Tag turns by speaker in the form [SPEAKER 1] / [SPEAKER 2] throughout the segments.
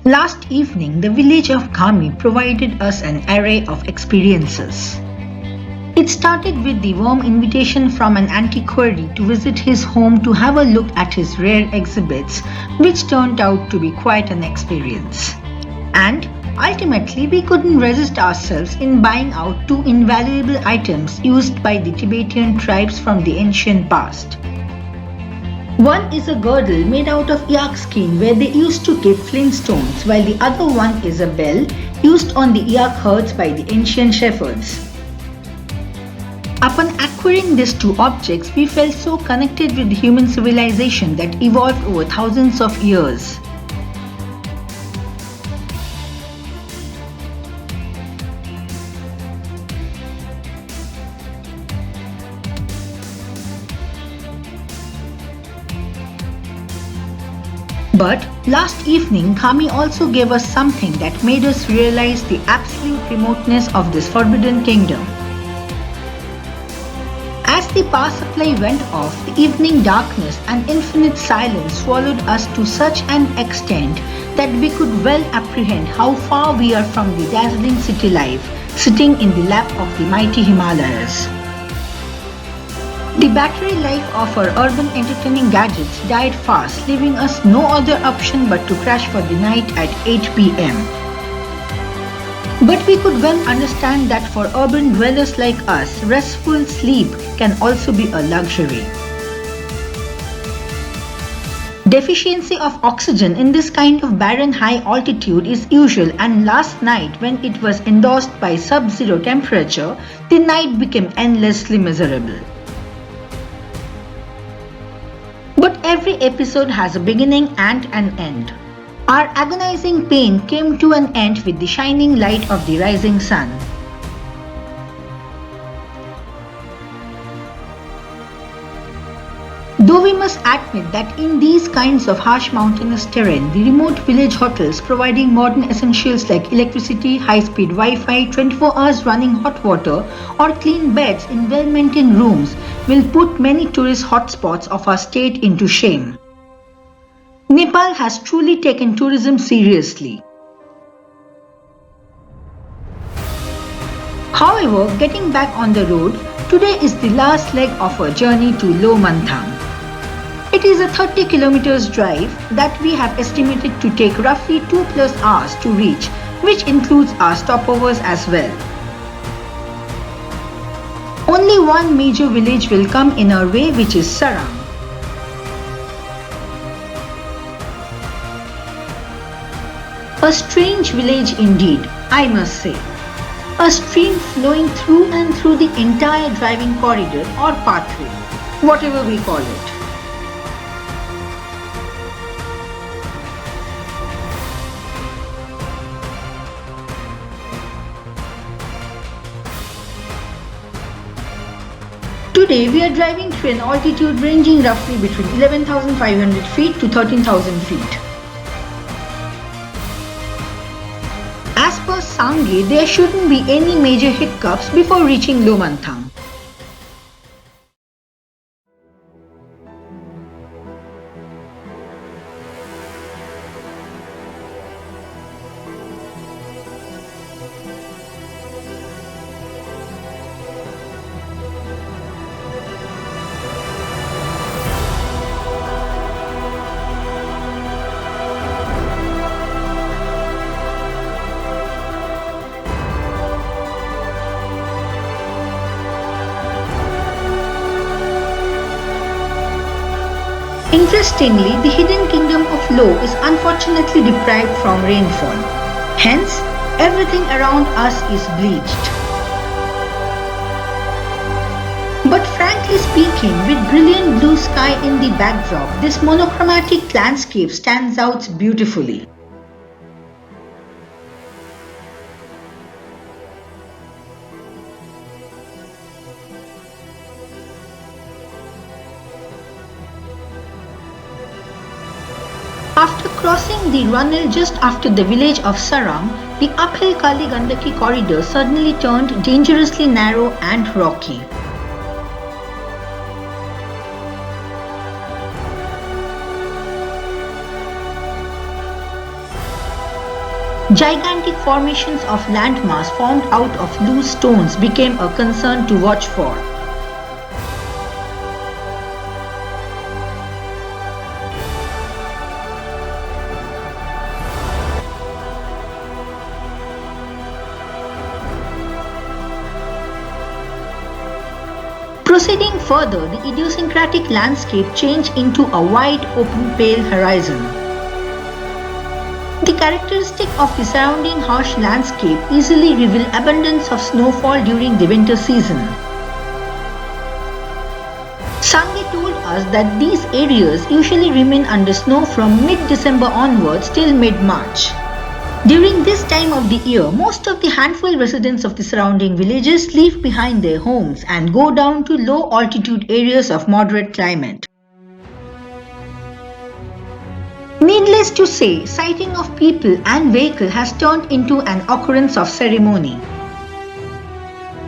[SPEAKER 1] Last evening, the village of Ghami provided us an array of experiences. It started with the warm invitation from an antiquary to visit his home to have a look at his rare exhibits, which turned out to be quite an experience. And ultimately, we couldn't resist ourselves in buying out two invaluable items used by the Tibetan tribes from the ancient past. One is a girdle made out of yak skin where they used to keep flint stones, while the other one is a bell used on the yak herds by the ancient shepherds. Upon acquiring these two objects, we felt so connected with human civilization that evolved over thousands of years. But last evening, Ghami also gave us something that made us realize the absolute remoteness of this forbidden kingdom. As the power supply went off, the evening darkness and infinite silence swallowed us to such an extent that we could well apprehend how far we are from the dazzling city life, sitting in the lap of the mighty Himalayas. The battery life of our urban entertaining gadgets died fast, leaving us no other option but to crash for the night at 8 p.m. But we could well understand that for urban dwellers like us, restful sleep can also be a luxury. Deficiency of oxygen in this kind of barren high altitude is usual, and last night when it was endorsed by sub-zero temperature, the night became endlessly miserable. But every episode has a beginning and an end. Our agonizing pain came to an end with the shining light of the rising sun. Though we must admit that in these kinds of harsh mountainous terrain, the remote village hotels providing modern essentials like electricity, high-speed Wi-Fi, 24 hours running hot water, or clean beds in well-maintained rooms will put many tourist hotspots of our state into shame. Nepal has truly taken tourism seriously. However, getting back on the road, today is the last leg of our journey to Lo-Manthang. It is a 30 kilometers drive that we have estimated to take roughly 2+ hours to reach, which includes our stopovers as well. Only one major village will come in our way, which is Sarang. A strange village indeed, I must say. A stream flowing through and through the entire driving corridor or pathway, whatever we call it. Today we are driving through an altitude ranging roughly between 11,500 feet to 13,000 feet. As per Sangye, there shouldn't be any major hiccups before reaching Lo-Manthang. Interestingly, the hidden kingdom of Lo is unfortunately deprived from rainfall. Hence, everything around us is bleached. But frankly speaking, with brilliant blue sky in the backdrop, this monochromatic landscape stands out beautifully. After crossing the runnel just after the village of Sarang, the uphill Kali Gandaki corridor suddenly turned dangerously narrow and rocky. Gigantic formations of landmass formed out of loose stones became a concern to watch for. Proceeding further, the idiosyncratic landscape changed into a wide open pale horizon. The characteristic of the surrounding harsh landscape easily reveal abundance of snowfall during the winter season. Sange told us that these areas usually remain under snow from mid-December onwards till mid-March. During this time of the year, most of the handful residents of the surrounding villages leave behind their homes and go down to low altitude areas of moderate climate. Needless to say, sighting of people and vehicle has turned into an occurrence of ceremony.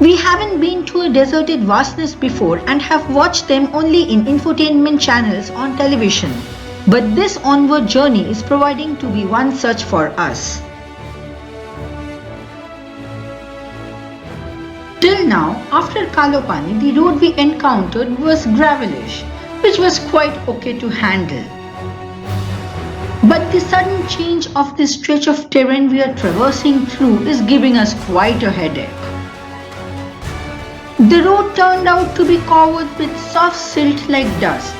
[SPEAKER 1] We haven't been to a deserted vastness before and have watched them only in infotainment channels on television. But this onward journey is proving to be one such for us. Till now, after Kalopani, the road we encountered was gravelish, which was quite okay to handle. But the sudden change of this stretch of terrain we are traversing through is giving us quite a headache. The road turned out to be covered with soft silt like dust.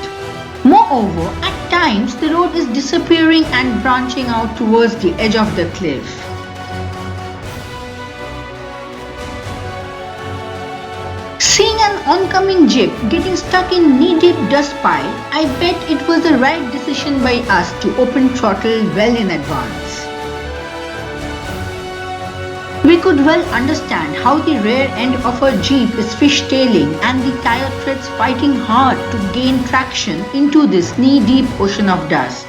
[SPEAKER 1] Moreover, at times the road is disappearing and branching out towards the edge of the cliff. Seeing an oncoming jeep getting stuck in knee-deep dust pile, I bet it was the right decision by us to open throttle well in advance. We could well understand how the rear end of a jeep is fishtailing and the tire treads fighting hard to gain traction into this knee-deep ocean of dust.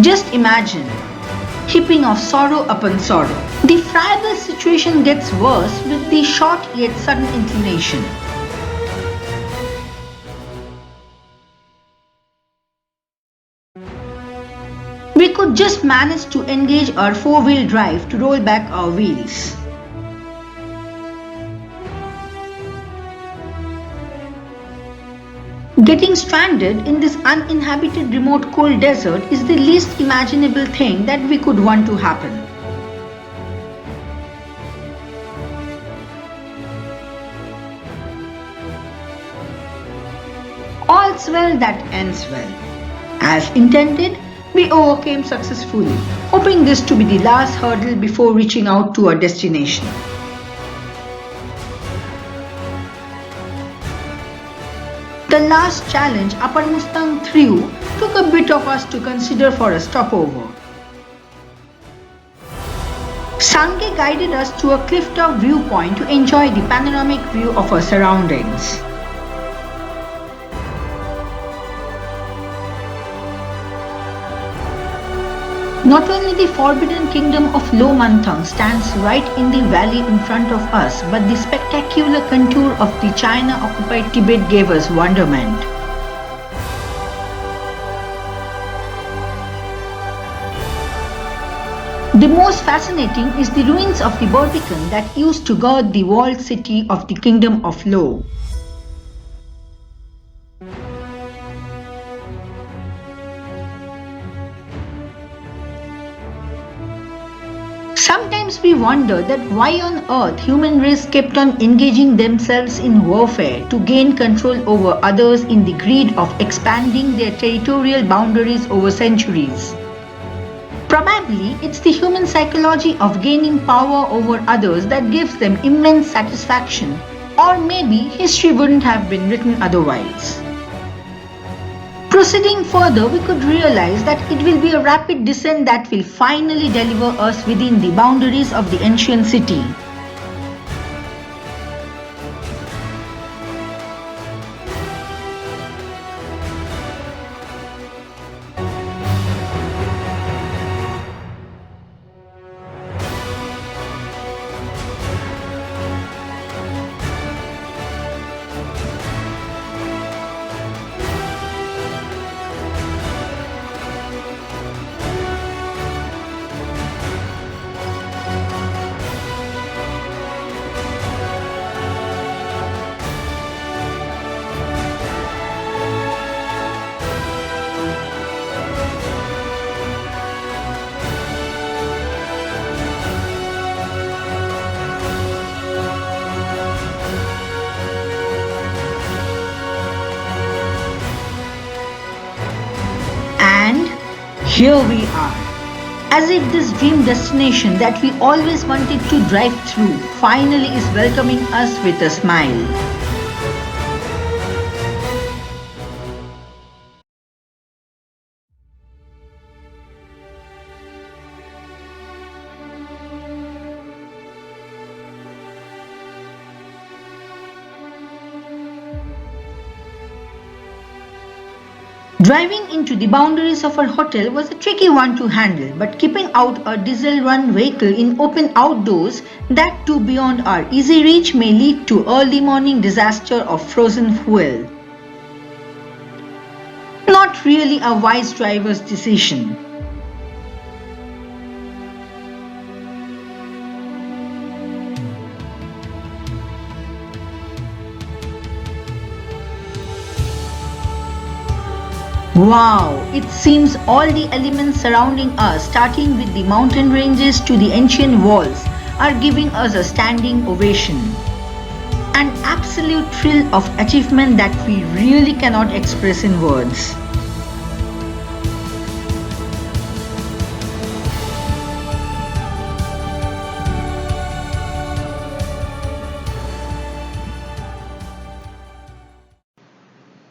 [SPEAKER 1] Just imagine, heaping of sorrow upon sorrow. The friable situation gets worse with the short yet sudden inclination. We could just manage to engage our four-wheel drive to roll back our wheels. Getting stranded in this uninhabited remote cold desert is the least imaginable thing that we could want to happen. All's well that ends well. As intended, we overcame successfully, hoping this to be the last hurdle before reaching out to our destination. The last challenge Upper Mustang threw took a bit of us to consider for a stopover. Sange guided us to a cliff-top viewpoint to enjoy the panoramic view of our surroundings. Not only the forbidden kingdom of Lo-Manthang stands right in the valley in front of us, but the spectacular contour of the China-occupied Tibet gave us wonderment. The most fascinating is the ruins of the Barbican that used to guard the walled city of the kingdom of Lo. Sometimes we wonder that why on earth human race kept on engaging themselves in warfare to gain control over others in the greed of expanding their territorial boundaries over centuries. Probably it's the human psychology of gaining power over others that gives them immense satisfaction, or maybe history wouldn't have been written otherwise. Proceeding further, we could realize that it will be a rapid descent that will finally deliver us within the boundaries of the ancient city. Here we are. As if this dream destination that we always wanted to drive through finally is welcoming us with a smile. Driving into the boundaries of our hotel was a tricky one to handle, but keeping out a diesel-run vehicle in open outdoors, that too beyond our easy reach, may lead to early morning disaster of frozen fuel. Not really a wise driver's decision. Wow, it seems all the elements surrounding us, starting with the mountain ranges to the ancient walls, are giving us a standing ovation. An absolute thrill of achievement that we really cannot express in words.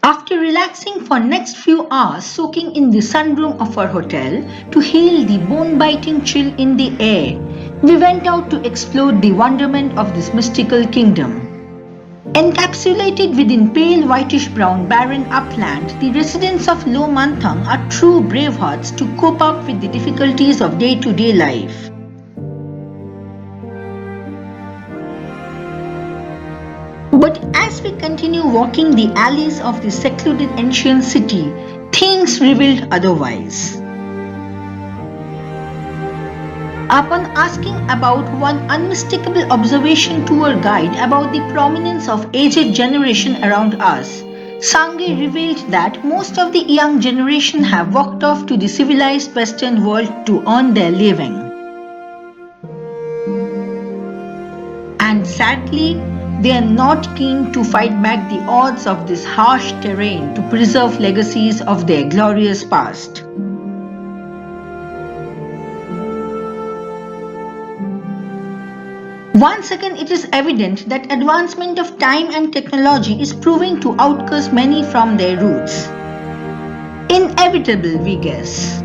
[SPEAKER 1] After relaxing for next few hours soaking in the sunroom of our hotel to heal the bone-biting chill in the air, we went out to explore the wonderment of this mystical kingdom. Encapsulated within pale whitish-brown barren upland, the residents of Lo-Manthang are true bravehearts to cope up with the difficulties of day-to-day life. But as we continue walking the alleys of the secluded ancient city, things revealed otherwise. Upon asking about one unmistakable observation to our guide about the prominence of aged generation around us, Sange revealed that most of the young generation have walked off to the civilized Western world to earn their living. And sadly, they are not keen to fight back the odds of this harsh terrain to preserve legacies of their glorious past. Once again, it is evident that advancement of time and technology is proving to outcast many from their roots. Inevitable, we guess.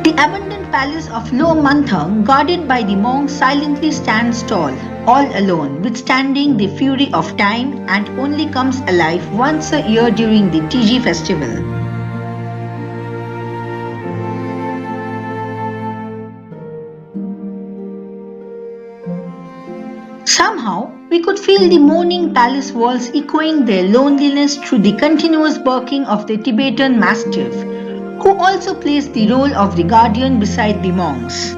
[SPEAKER 1] The abandoned palace of Lo-Manthang, guarded by the monks, silently stands tall, all alone, withstanding the fury of time, and only comes alive once a year during the Tiji festival. Somehow, we could feel the moaning palace walls echoing their loneliness through the continuous barking of the Tibetan mastiff, who also plays the role of the guardian beside the monks.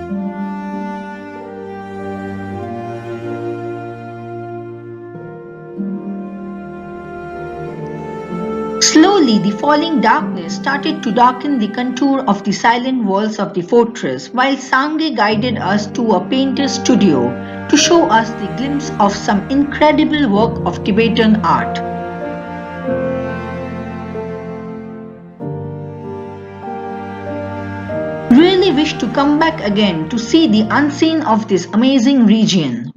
[SPEAKER 1] Slowly, the falling darkness started to darken the contour of the silent walls of the fortress, while Sange guided us to a painter's studio to show us the glimpse of some incredible work of Tibetan art. Really wish to come back again to see the unseen of this amazing region.